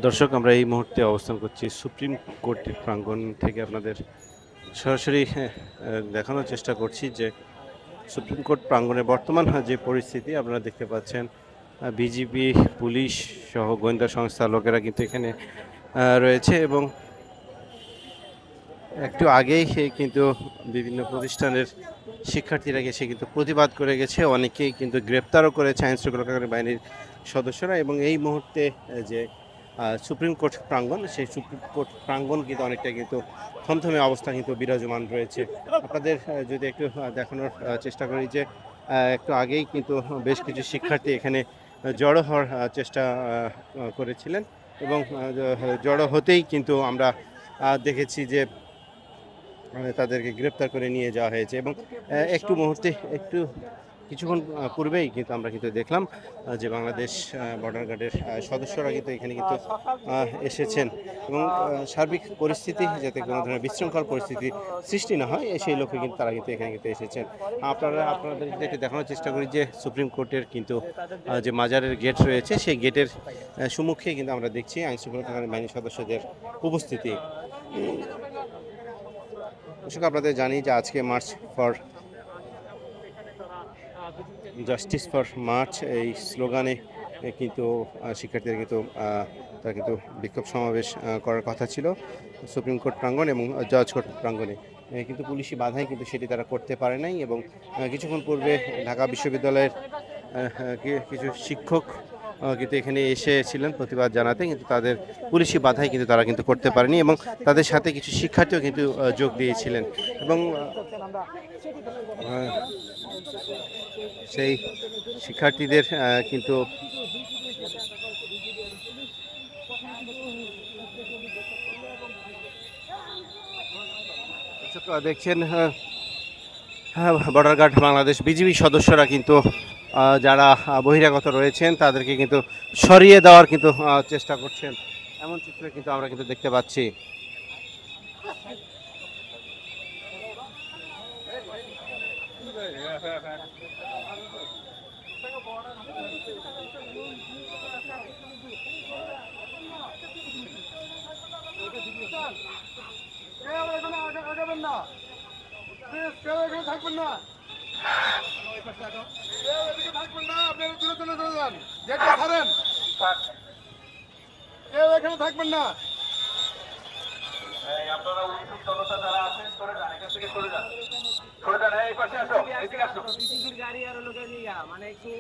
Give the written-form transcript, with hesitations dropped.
দর্শক, আমরা এই মুহূর্তে অবস্থান করছি সুপ্রিম কোর্টের প্রাঙ্গণ থেকে আপনাদের সরাসরি দেখানোর চেষ্টা করছি যে সুপ্রিম কোর্ট প্রাঙ্গণে বর্তমান যে পরিস্থিতি আপনারা দেখতে পাচ্ছেন। বিজিবি, পুলিশ সহ গোয়েন্দা সংস্থার লোকেরা কিন্তু এখানে রয়েছে এবং একটু আগেই কিন্তু বিভিন্ন প্রতিষ্ঠানের শিক্ষার্থীরা এসে কিন্তু প্রতিবাদ করে গেছে, অনেকেই কিন্তু গ্রেপ্তারও করেছে আইন শৃঙ্খলাকারী বাহিনীর সদস্যরা। এবং এই মুহূর্তে যে সুপ্রিম কোর্ট প্রাঙ্গণ, সেই সুপ্রিম কোর্ট প্রাঙ্গণ কিন্তু অনেকটা কিন্তু থমথমে অবস্থা কিন্তু বিরাজমান রয়েছে। আপনাদের যদি একটু দেখানোর চেষ্টা করি যে একটু আগেই কিন্তু বেশ কিছু শিক্ষার্থী এখানে জড়ো হওয়ার চেষ্টা করেছিলেন এবং জড়ো হতেই কিন্তু আমরা দেখেছি যে তাদেরকে গ্রেপ্তার করে নিয়ে যাওয়া হয়েছে। এবং একটু কিছুক্ষণ পূর্বেই কিন্তু আমরা কিন্তু দেখলাম যে বাংলাদেশ বর্ডার গার্ডের সদস্যরা কিন্তু এখানে কিন্তু এসেছেন এবং সার্বিক পরিস্থিতি যাতে কোনো ধরনের বিশৃঙ্খল পরিস্থিতি সৃষ্টি না হয় সেই লক্ষ্যে কিন্তু তারা কিন্তু এখানে কিন্তু এসেছেন। আপনাদের একটু দেখানোর চেষ্টা করি যে সুপ্রিম কোর্টের কিন্তু যে মাজারের গেট রয়েছে, সেই গেটের সম্মুখে কিন্তু আমরা দেখছি আইন শৃঙ্খলাকারী বাহিনীর সদস্যদের উপস্থিতি। দর্শক, আপনাদের জানি যে আজকে March for justice for March এই স্লোগানে কিন্তু শিক্ষার্থীরা কিন্তু তারা কিন্তু বিক্ষোভ সমাবেশ করার কথা ছিল সুপ্রিম কোর্ট প্রাঙ্গণ এবং জজ কোর্ট প্রাঙ্গণে, কিন্তু পুলিশি বাধায় কিন্তু সেটি তারা করতে পারে নাই। এবং কিছুক্ষণ পূর্বে ঢাকা বিশ্ববিদ্যালয়ের কিছু শিক্ষক কিন্তু এখানে এসেছিলেন প্রতিবাদ জানাতে, কিন্তু তাদের পুলিশি বাধাই কিন্তু তারা কিন্তু করতে পারেনি এবং তাদের সাথে কিছু শিক্ষার্থীও কিন্তু যোগ দিয়েছিলেন। এবং সেই শিক্ষার্থীদের কিন্তু দেখছেন বর্ডার গার্ড বাংলাদেশ বিজিবি সদস্যরা কিন্তু যারা বহিরাগত রয়েছেন তাদেরকে কিন্তু সরিয়ে দেওয়ার কিন্তু চেষ্টা করছেন, এমন চিত্র কিন্তু আমরা কিন্তু দেখতে পাচ্ছি। থাকবেন না, আপনারা দূরে চলে যান, গেটটা ছাড়েন, কেউ এখানে থাকবেন না। আপনারা উন্নত জনতা যারা আছেন সরে যান, এখান থেকে সরে যান, এই পাশে আসো, এদিকে আসো। গাড়ি আর লোকের নিয়ে মানে একটু